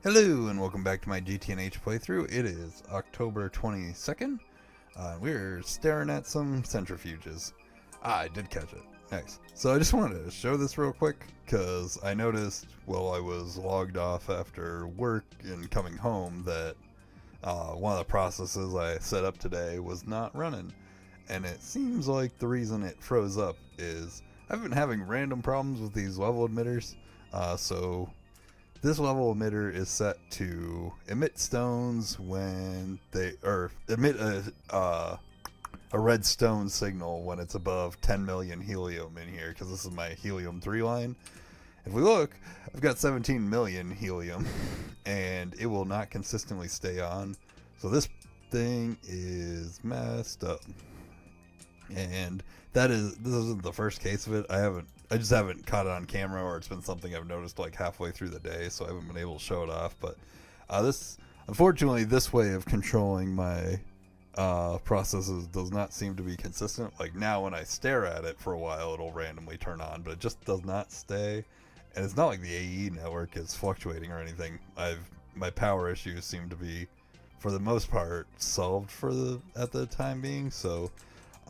Hello and welcome back to my GNTH playthrough. It is October 22nd. We're staring at some centrifuges. I did catch it. Nice. So I just wanted to show this real quick because I noticed while I was logged off after work and coming home that one of the processes I set up today was not running. And it seems like the reason it froze up is I've been having random problems with these level emitters. So this level emitter is set to emit stones when they or emit a red stone signal when it's above 10 million helium in here, because this is my helium 3 line. If we look, I've got 17 million helium and it will not consistently stay on. So this thing is messed up. And this isn't the first case of it. I just haven't caught it on camera, or it's been something I've noticed like halfway through the day, so I haven't been able to show it off. But unfortunately, this way of controlling my processes does not seem to be consistent. Like now, when I stare at it for a while, it'll randomly turn on, but it just does not stay. And it's not like the AE network is fluctuating or anything. My power issues seem to be, for the most part, solved at the time being. So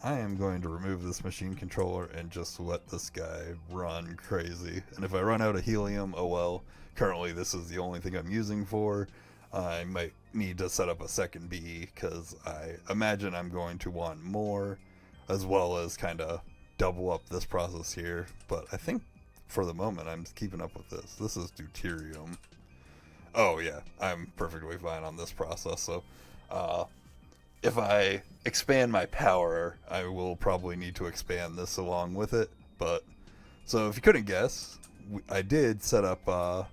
I am going to remove this machine controller and just let this guy run crazy. And if I run out of helium, oh well. Currently, this is the only thing I'm using for. I might need to set up a second BE because I imagine I'm going to want more, as well as kind of double up this process here. But I think for the moment, I'm keeping up with this. This is deuterium. Oh yeah, I'm perfectly fine on this process. So, if I expand my power, I will probably need to expand this along with it. But so if you couldn't guess, I did set up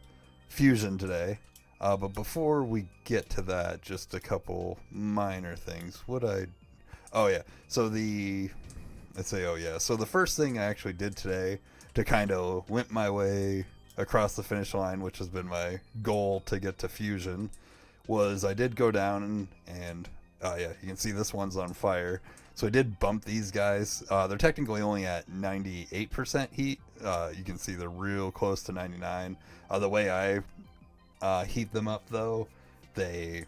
Fusion today. But before we get to that, just a couple minor things. Oh yeah. So So the first thing I actually did today to kind of limp my way across the finish line, which has been my goal to get to Fusion, was I did go down and yeah, you can see this one's on fire. So I did bump these guys. They're technically only at 98% heat. You can see they're real close to 99. The way I heat them up, though, I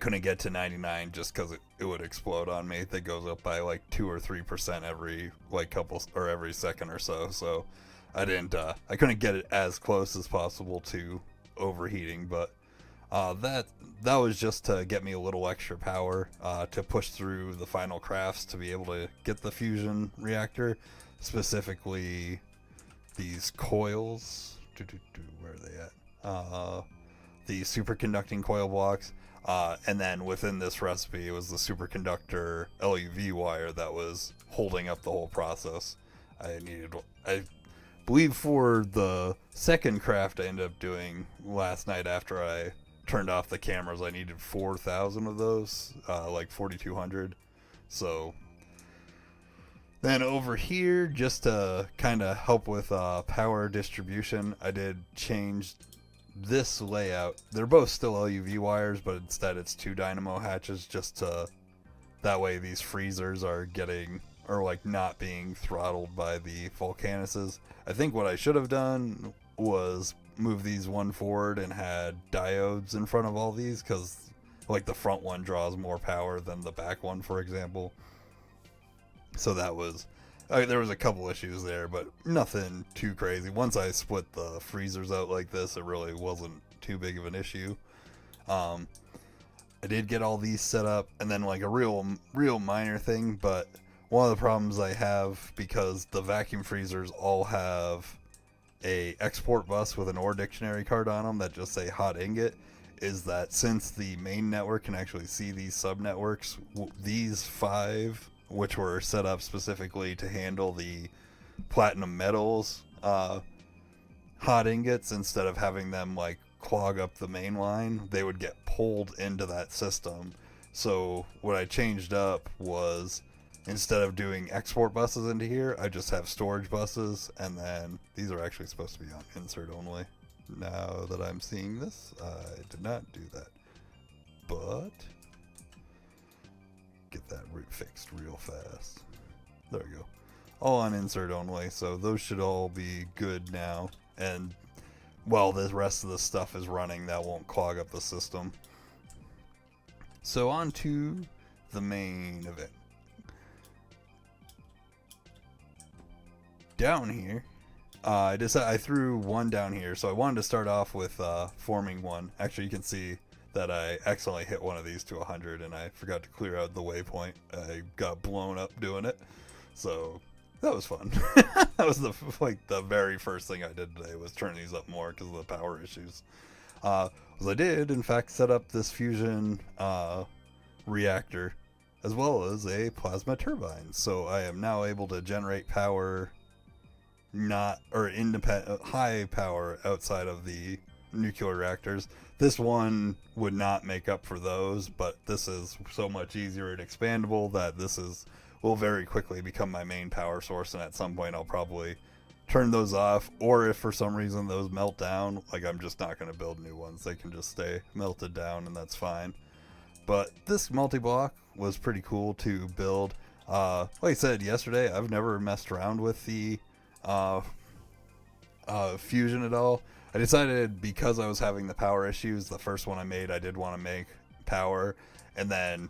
couldn't get to 99 just because it would explode on me. It goes up by like 2 or 3% every every second or so. So I couldn't get it as close as possible to overheating, but that was just to get me a little extra power to push through the final crafts to be able to get the fusion reactor, specifically these coils. Where are they at? The superconducting coil blocks, and then within this recipe, it was the superconductor LUV wire that was holding up the whole process. I believe for the second craft I ended up doing last night after I turned off the cameras, I needed 4,000 of those, like 4,200. So then over here, just to kind of help with power distribution, I did change this layout. They're both still LUV wires, but instead it's 2 dynamo hatches, just to that way these freezers are not being throttled by the volcanuses. I think what I should have done was move these one forward and had diodes in front of all these, because like the front one draws more power than the back one, for example. So there was a couple issues there, but nothing too crazy. Once I split the freezers out like this, it really wasn't too big of an issue. I did get all these set up, and then like a real minor thing, but one of the problems I have, because the vacuum freezers all have a export bus with an OR dictionary card on them that just say hot ingot, is that since the main network can actually see these subnetworks, these 5, which were set up specifically to handle the platinum metals hot ingots, instead of having them like clog up the main line, they would get pulled into that system. So what I changed up was, instead of doing export buses into here, I just have storage buses, and then these are actually supposed to be on insert only. Now that I'm seeing this, I did not do that. But get that fixed real fast. There we go. All on insert only, so those should all be good now. And while the rest of the stuff is running, that won't clog up the system. So on to the main event. Down here, I threw one down here, so I wanted to start off with forming one. Actually, you can see that I accidentally hit one of these to 100, and I forgot to clear out the waypoint. I got blown up doing it, so that was fun. That was the very first thing I did today, was turn these up more because of the power issues. Was I did in fact set up this fusion reactor as well as a plasma turbine, so I am now able to generate power, independent high power outside of the nuclear reactors. This one would not make up for those, but this is so much easier and expandable that will very quickly become my main power source, and at some point I'll probably turn those off, or if for some reason those melt down, like, I'm just not going to build new ones. They can just stay melted down, and that's fine. But this multi-block was pretty cool to build. Like I said yesterday, I've never messed around with the fusion at all. I decided, because I was having the power issues, the first one I made, I did want to make power, and then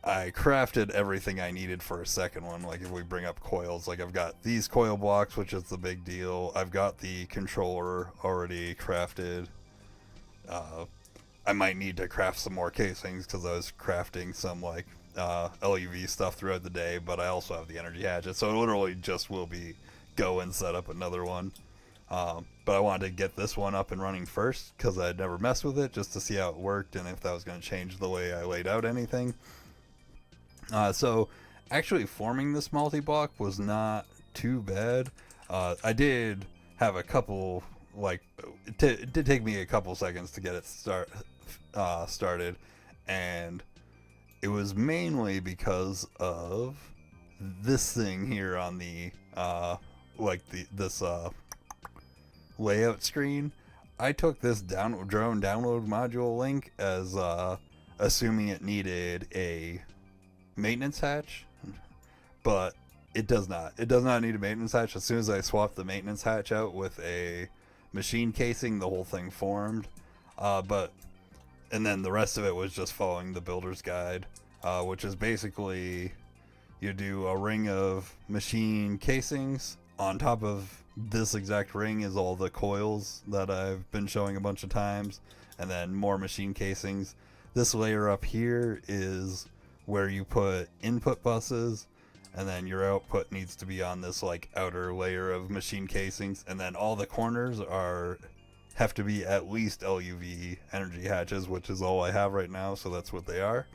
I crafted everything I needed for a second one. Like, if we bring up coils, like, I've got these coil blocks, which is the big deal. I've got the controller already crafted. I might need to craft some more casings because I was crafting some, like, LUV stuff throughout the day, but I also have the energy hatchet, so it literally just will be go and set up another one. But I wanted to get this one up and running first because I'd never messed with it, just to see how it worked and if that was going to change the way I laid out anything. So actually forming this multi-block was not too bad. I did have a couple, like, it did take me a couple seconds to get it started, and it was mainly because of this thing here on the this layout screen. I took this drone download module link as assuming it needed a maintenance hatch, but it does not. It does not need a maintenance hatch. As soon as I swapped the maintenance hatch out with a machine casing, the whole thing formed. And then the rest of it was just following the builder's guide, which is basically you do a ring of machine casings. On top of this exact ring is all the coils that I've been showing a bunch of times, and then more machine casings. This layer up here is where you put input buses, and then your output needs to be on this, like, outer layer of machine casings, and then all the corners have to be at least LUV energy hatches, which is all I have right now, so that's what they are.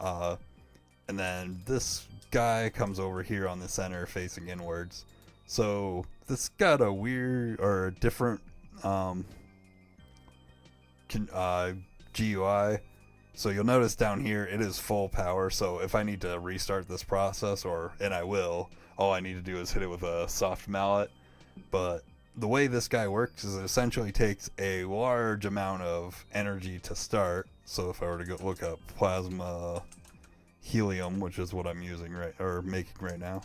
And then this guy comes over here on the center facing inwards. So this got a weird or different GUI. So you'll notice down here it is full power, so if I need to restart this process, and I will, all I need to do is hit it with a soft mallet. But the way this guy works is it essentially takes a large amount of energy to start. So if I were to go look up plasma helium, which is what I'm using making right now,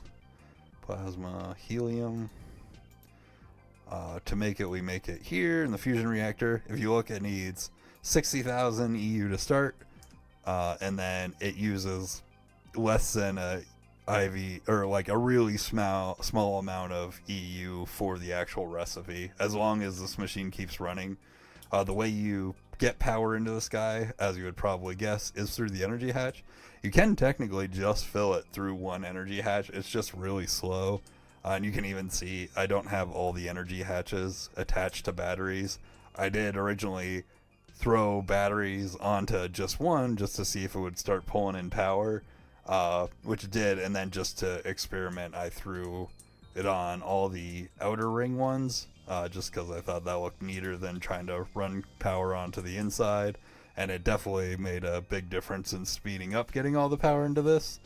plasma helium. To make it, we make it here in the fusion reactor. If you look, it needs 60,000 EU to start, and then it uses less than a IV, or like a really small amount of EU for the actual recipe, as long as this machine keeps running. The way you get power into this guy, as you would probably guess, is through the energy hatch. You can technically just fill it through one energy hatch. It's just really slow. And you can even see I don't have all the energy hatches attached to batteries. I did originally throw batteries onto just one just to see if it would start pulling in power, which it did, and then just to experiment I threw it on all the outer ring ones, just because I thought that looked neater than trying to run power onto the inside, and it definitely made a big difference in speeding up getting all the power into this.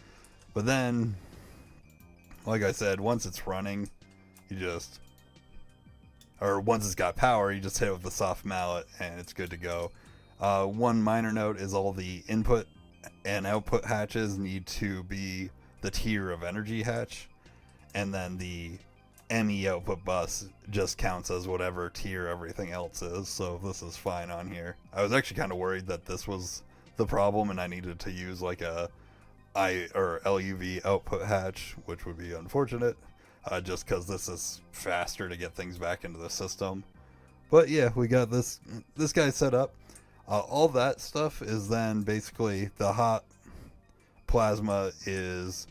But then, like I said, once it's running, once it's got power, you just hit it with the soft mallet and it's good to go. One minor note is all the input and output hatches need to be the tier of energy hatch, and then the ME output bus just counts as whatever tier everything else is, so this is fine on here. I was actually kind of worried that this was the problem and I needed to use like a LUV output hatch, which would be unfortunate, just because this is faster to get things back into the system. But yeah, we got this guy set up. All that stuff is then basically the hot plasma is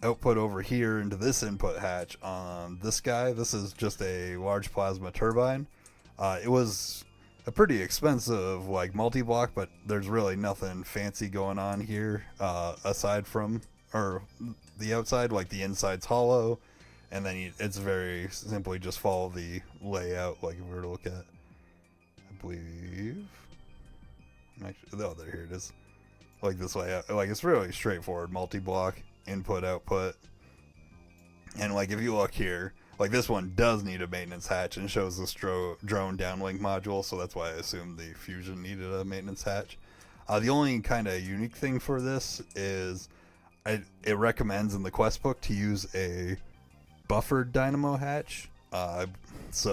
output over here into this input hatch on this guy. This is just a large plasma turbine. It was a pretty expensive like multi-block, but there's really nothing fancy going on here aside from the outside. Like the inside's hollow, and then it's very simply just follow the layout. Like if we were to look at, I believe, oh, here it is. Like this layout, like it's really straightforward multi-block input output. And like if you look here, like this one does need a maintenance hatch and shows this drone downlink module, so that's why I assumed the Fusion needed a maintenance hatch. The only kind of unique thing for this is it recommends in the quest book to use a buffered dynamo hatch. This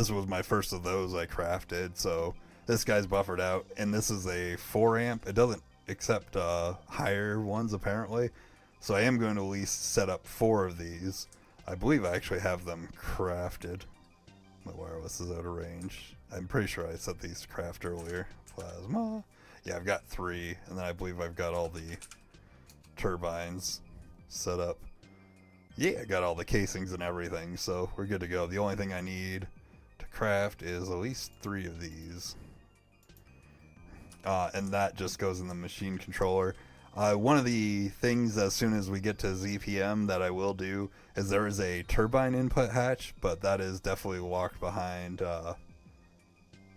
was my first of those I crafted, so this guy's buffered out, and this is a 4 amp. It doesn't accept higher ones apparently, so I am going to at least set up 4 of these. I believe I actually have them crafted. My wireless is out of range. I'm pretty sure I set these to craft earlier. Plasma. Yeah, I've got 3, and then I believe I've got all the turbines set up. Yeah, I got all the casings and everything, so we're good to go. The only thing I need to craft is at least 3 of these. And that just goes in the machine controller. One of the things as soon as we get to ZPM that I will do is there is a turbine input hatch, but that is definitely locked behind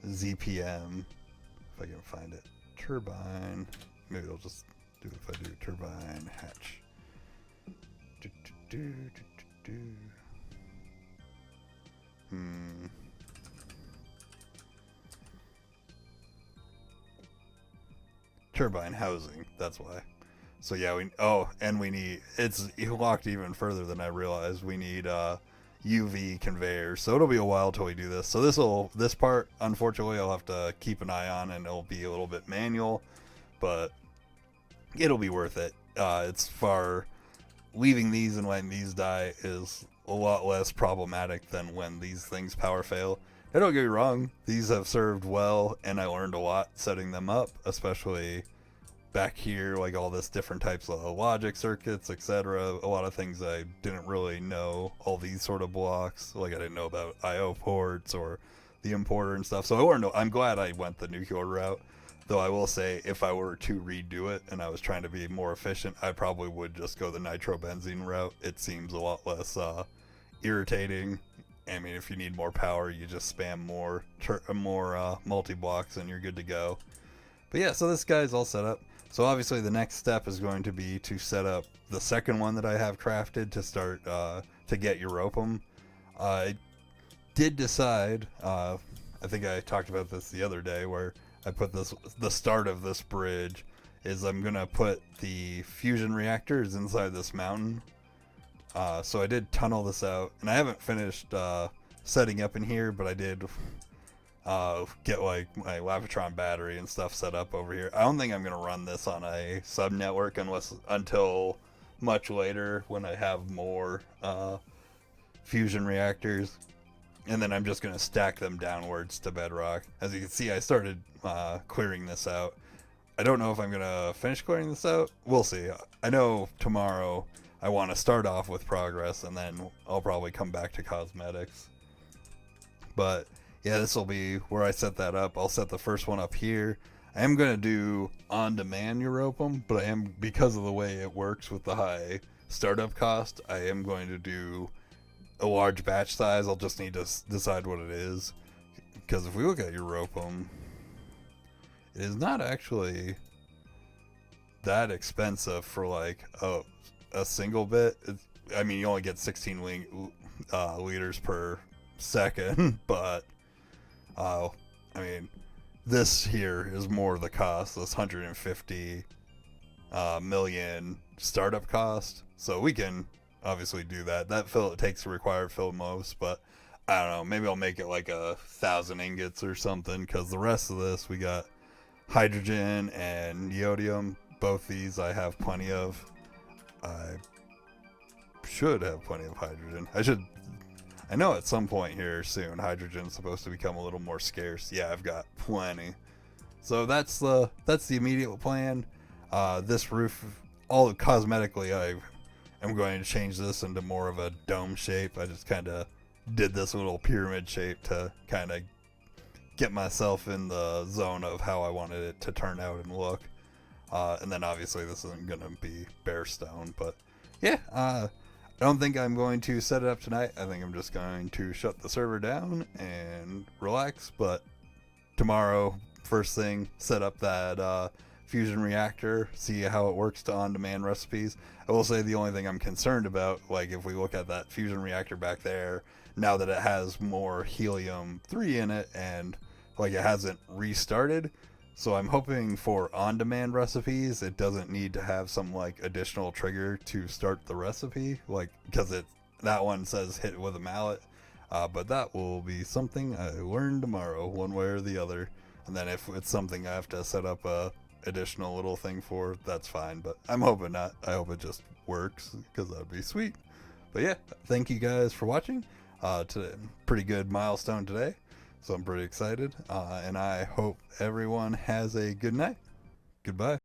ZPM. If I can find it. Turbine. Maybe I'll just do it if I do turbine hatch. Turbine housing, that's why. So yeah, we need, it's locked even further than I realized. We need UV conveyors, so it'll be a while till we do this. So this part, unfortunately, I'll have to keep an eye on, and it'll be a little bit manual, but it'll be worth it. Leaving these and letting these die is a lot less problematic than when these things power fail. And don't get me wrong, these have served well, and I learned a lot setting them up, especially back here, like all this different types of logic circuits, etc. A lot of things I didn't really know, all these sort of blocks, like I didn't know about IO ports or the importer and stuff. So I'm glad I went the nuclear route, though I will say if I were to redo it and I was trying to be more efficient, I probably would just go the nitrobenzene route. It seems a lot less irritating. I mean, if you need more power, you just spam more multi-blocks and you're good to go. But yeah, so this guy's all set up. So obviously the next step is going to be to set up the second one that I have crafted to start to get Europum. I did decide, I think I talked about this the other day, where I put the start of this bridge is I'm going to put the fusion reactors inside this mountain. So I did tunnel this out, and I haven't finished setting up in here, but I did get like my Lavitron battery and stuff set up over here. I don't think I'm going to run this on a sub network until much later when I have more fusion reactors, and then I'm just going to stack them downwards to bedrock. As you can see, I started clearing this out. I don't know if I'm going to finish clearing this out. We'll see. I know tomorrow I want to start off with progress, and then I'll probably come back to cosmetics. But yeah, this will be where I set that up. I'll set the first one up here. I am going to do on-demand Europum, but because of the way it works with the high startup cost, I am going to do a large batch size. I'll just need to decide what it is. Because if we look at Europum, it is not actually that expensive for like a single bit. I mean, you only get 16 liters per second, but I mean, this here is more the cost. This 150 million startup cost. So we can obviously do that. That fill takes the required fill most, but I don't know. Maybe I'll make it like 1,000 ingots or something, because the rest of this we got hydrogen and neodymium. Both these I have plenty of. I should have plenty of hydrogen. I know at some point here soon hydrogen's supposed to become a little more scarce. Yeah, I've got plenty. So that's the immediate plan. This roof, all cosmetically, I'm going to change this into more of a dome shape. I just kind of did this little pyramid shape to kind of get myself in the zone of how I wanted it to turn out and look. And then obviously this isn't going to be bare stone, but yeah, I don't think I'm going to set it up tonight. I think I'm just going to shut the server down and relax, but tomorrow, first thing, set up that Fusion Reactor, see how it works to on-demand recipes. I will say the only thing I'm concerned about, like if we look at that Fusion Reactor back there, now that it has more helium-3 in it and like it hasn't restarted, so I'm hoping for on-demand recipes it doesn't need to have some like additional trigger to start the recipe, like because that one says hit with a mallet, but that will be something I learn tomorrow one way or the other. And then if it's something I have to set up a additional little thing for, that's fine, but I'm hoping not. I hope it just works, because that'd be sweet. But yeah, thank you guys for watching. Today, pretty good milestone today, so I'm pretty excited, and I hope everyone has a good night. Goodbye.